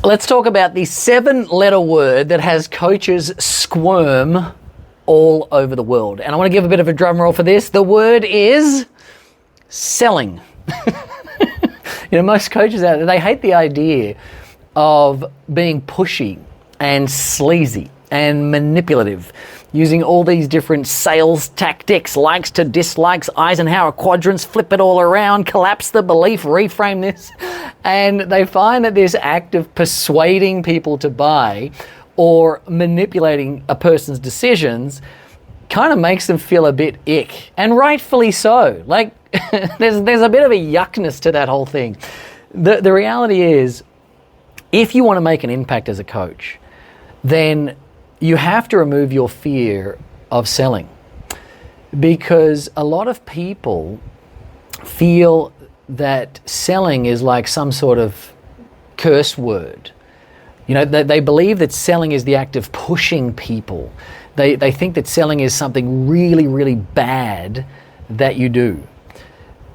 Let's talk about the 7-letter word that has coaches squirm all over the world. And I want to give a bit of a drum roll for this. The word is selling. Most coaches out there, they hate the idea of being pushy and sleazy and manipulative, using all these different sales tactics, likes to dislikes, Eisenhower quadrants, flip it all around, collapse the belief, reframe this. And they find that this act of persuading people to buy or manipulating a person's decisions kind of makes them feel a bit ick, and rightfully so. Like, there's a bit of a yuckness to that whole thing. The reality is, if you want to make an impact as a coach, then you have to remove your fear of selling, because a lot of people feel that selling is like some sort of curse word. They believe that selling is the act of pushing people. They think that selling is something really, really bad that you do.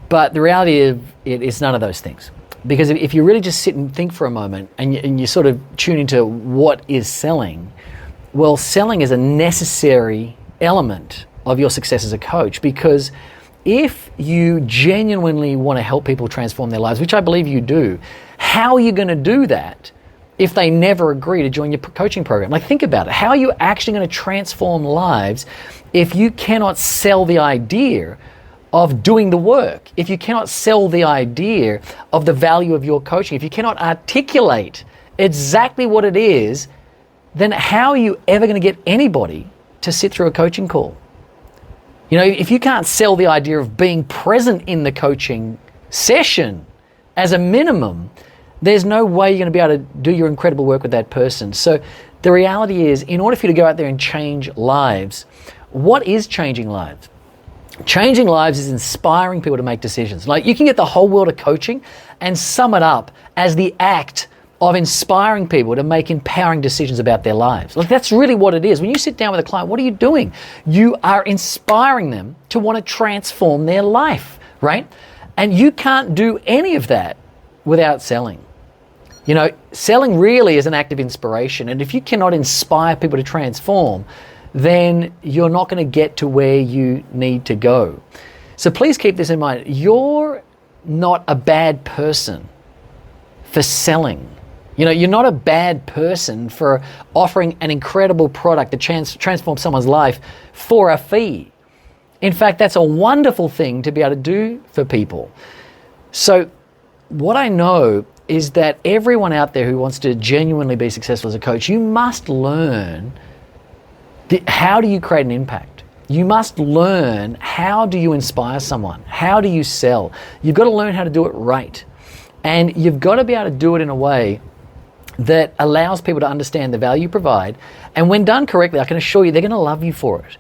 But the reality is, it's none of those things. Because if you really just sit and think for a moment and you sort of tune into what is selling, well, selling is a necessary element of your success as a coach, because if you genuinely want to help people transform their lives, which I believe you do, how are you going to do that if they never agree to join your coaching program? Like, think about it. How are you actually going to transform lives if you cannot sell the idea of doing the work, if you cannot sell the idea of the value of your coaching, if you cannot articulate exactly what it is, then how are you ever going to get anybody to sit through a coaching call? If you can't sell the idea of being present in the coaching session as a minimum, there's no way you're going to be able to do your incredible work with that person. So the reality is, in order for you to go out there and change lives, what is changing lives? Changing lives is inspiring people to make decisions. Like, you can get the whole world of coaching and sum it up as the act of inspiring people to make empowering decisions about their lives. Like, that's really what it is. When you sit down with a client, what are you doing? You are inspiring them to want to transform their life, right? And you can't do any of that without selling. Selling really is an act of inspiration. And if you cannot inspire people to transform, then you're not going to get to where you need to go. So please keep this in mind. You're not a bad person for selling. You're not a bad person for offering an incredible product to transform someone's life for a fee. In fact, that's a wonderful thing to be able to do for people. So what I know is that everyone out there who wants to genuinely be successful as a coach, you must learn how do you create an impact? You must learn, how do you inspire someone? How do you sell? You've got to learn how to do it right. And you've got to be able to do it in a way that allows people to understand the value you provide. And when done correctly, I can assure you, they're going to love you for it.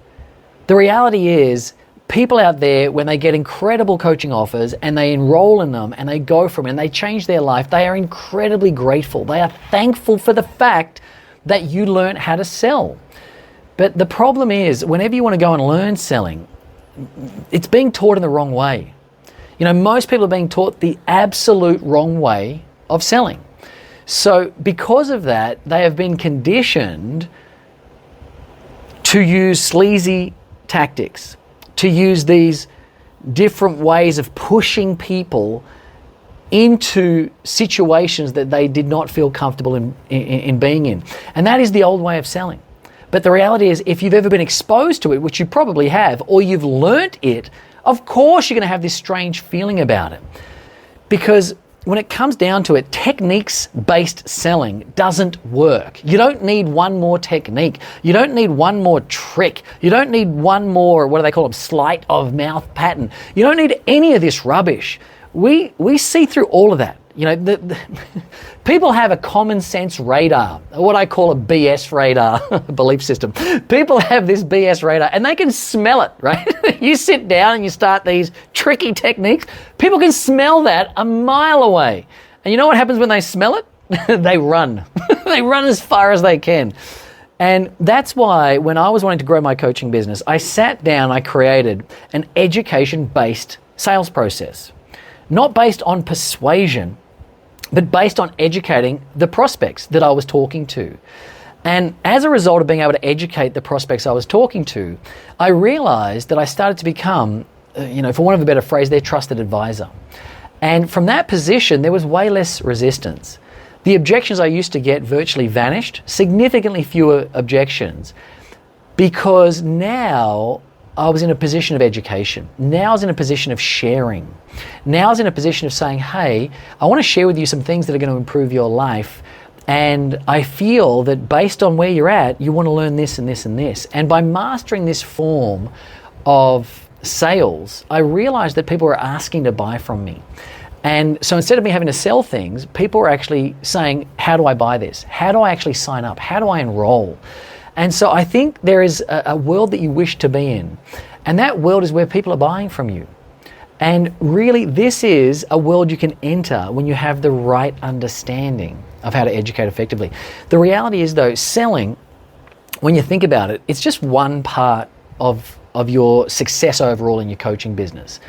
The reality is, people out there, when they get incredible coaching offers and they enroll in them and they go from it and they change their life, they are incredibly grateful. They are thankful for the fact that you learn how to sell. But the problem is, whenever you want to go and learn selling, it's being taught in the wrong way. Most people are being taught the absolute wrong way of selling. So because of that, they have been conditioned to use sleazy tactics, to use these different ways of pushing people into situations that they did not feel comfortable in being in. And that is the old way of selling. But the reality is, if you've ever been exposed to it, which you probably have, or you've learnt it, of course you're going to have this strange feeling about it. Because when it comes down to it, techniques-based selling doesn't work. You don't need one more technique. You don't need one more trick. You don't need one more, what do they call them, sleight of mouth pattern. You don't need any of this rubbish. We see through all of that. People have a common sense radar, what I call a BS radar belief system. People have this BS radar and they can smell it, right? You sit down and you start these tricky techniques, people can smell that a mile away. And you know what happens when they smell it? They run. They run as far as they can. And that's why when I was wanting to grow my coaching business, I sat down, I created an education-based sales process. Not based on persuasion, but based on educating the prospects that I was talking to. And as a result of being able to educate the prospects I was talking to, I realized that I started to become, for want of a better phrase, their trusted advisor. And from that position, there was way less resistance. The objections I used to get virtually vanished, significantly fewer objections, because now I was in a position of education. Now I was in a position of sharing. Now I was in a position of saying, hey, I want to share with you some things that are going to improve your life. And I feel that based on where you're at, you want to learn this and this and this. And by mastering this form of sales, I realized that people were asking to buy from me. And so instead of me having to sell things, people were actually saying, how do I buy this? How do I actually sign up? How do I enroll? And so I think there is a world that you wish to be in. And that world is where people are buying from you. And really, this is a world you can enter when you have the right understanding of how to educate effectively. The reality is, though, selling, when you think about it, it's just one part of your success overall in your coaching business.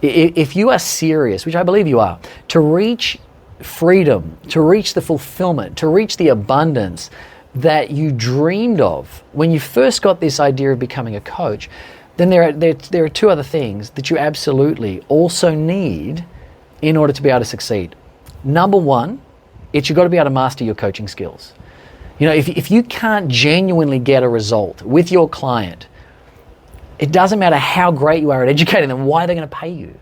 If you are serious, which I believe you are, to reach freedom, to reach the fulfillment, to reach the abundance that you dreamed of when you first got this idea of becoming a coach, then there are two other things that you absolutely also need in order to be able to succeed. Number one, you've got to be able to master your coaching skills. If you can't genuinely get a result with your client, it doesn't matter how great you are at educating them, why they're going to pay you.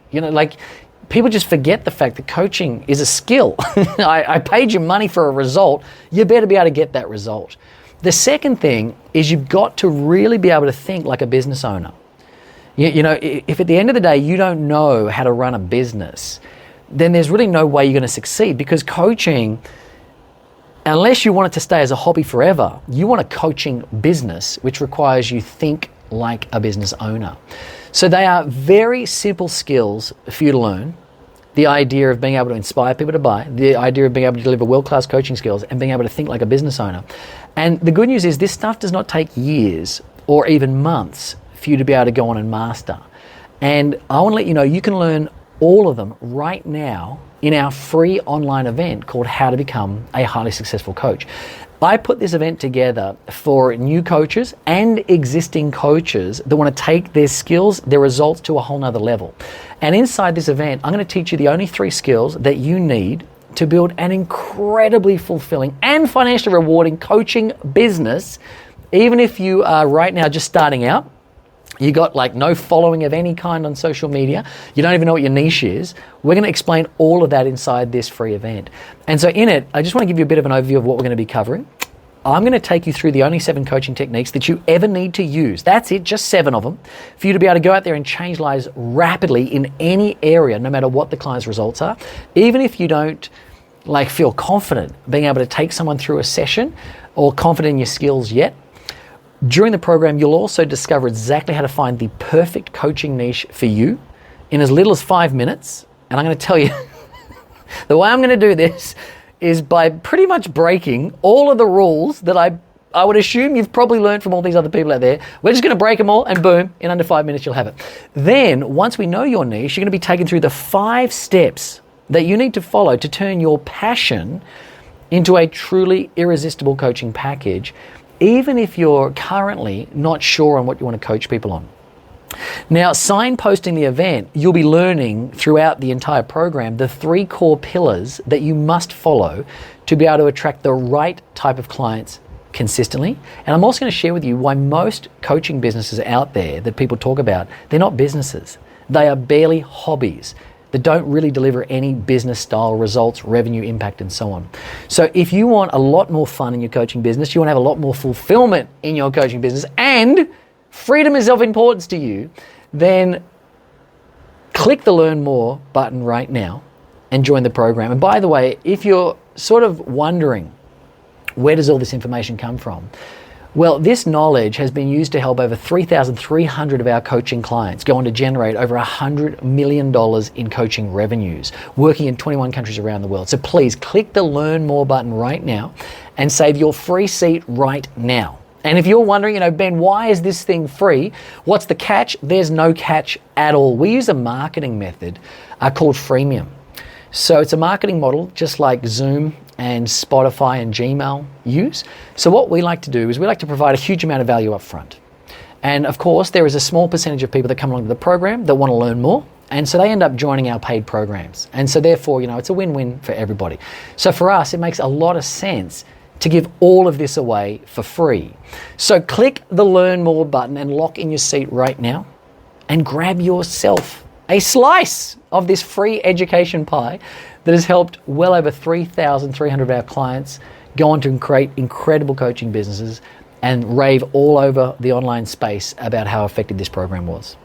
People just forget the fact that coaching is a skill. I paid you money for a result. You better be able to get that result. The second thing is you've got to really be able to think like a business owner. If at the end of the day you don't know how to run a business, then there's really no way you're going to succeed, because coaching, unless you want it to stay as a hobby forever, you want a coaching business which requires you think like a business owner. So they are very simple skills for you to learn. The idea of being able to inspire people to buy, the idea of being able to deliver world-class coaching skills, and being able to think like a business owner. And the good news is this stuff does not take years or even months for you to be able to go on and master. And I want to let you know you can learn all of them right now in our free online event called How to Become a Highly Successful Coach. I put this event together for new coaches and existing coaches that want to take their skills, their results to a whole nother level. And inside this event, I'm going to teach you the only 3 skills that you need to build an incredibly fulfilling and financially rewarding coaching business, even if you are right now just starting out. You got no following of any kind on social media. You don't even know what your niche is. We're going to explain all of that inside this free event. And so in it, I just want to give you a bit of an overview of what we're going to be covering. I'm going to take you through the only 7 coaching techniques that you ever need to use. That's it, just 7 of them, for you to be able to go out there and change lives rapidly in any area, no matter what the client's results are. Even if you don't feel confident being able to take someone through a session or confident in your skills yet, during the program, you'll also discover exactly how to find the perfect coaching niche for you in as little as 5 minutes. And I'm going to tell you, the way I'm going to do this is by pretty much breaking all of the rules that I would assume you've probably learned from all these other people out there. We're just going to break them all, and boom, in under 5 minutes you'll have it. Then, once we know your niche, you're going to be taken through the 5 steps that you need to follow to turn your passion into a truly irresistible coaching package, even if you're currently not sure on what you want to coach people on. Now, signposting the event, you'll be learning throughout the entire program the 3 core pillars that you must follow to be able to attract the right type of clients consistently. And I'm also going to share with you why most coaching businesses out there that people talk about, they're not businesses. They are barely hobbies that don't really deliver any business style results, revenue, impact, and so on. So if you want a lot more fun in your coaching business, you want to have a lot more fulfillment in your coaching business, and freedom is of importance to you, then click the Learn More button right now and join the program. And by the way, if you're sort of wondering, where does all this information come from? Well, this knowledge has been used to help over 3,300 of our coaching clients go on to generate over $100 million in coaching revenues, working in 21 countries around the world. So please click the Learn More button right now and save your free seat right now. And if you're wondering, Ben, why is this thing free? What's the catch? There's no catch at all. We use a marketing method called freemium. So it's a marketing model just like Zoom and Spotify and Gmail use. So what we like to do is we like to provide a huge amount of value up front. And of course, there is a small percentage of people that come along to the program that want to learn more. And so they end up joining our paid programs. And so therefore, it's a win-win for everybody. So for us, it makes a lot of sense to give all of this away for free. So click the Learn More button and lock in your seat right now and grab yourself a slice of this free education pie that has helped well over 3,300 of our clients go on to create incredible coaching businesses and rave all over the online space about how effective this program was.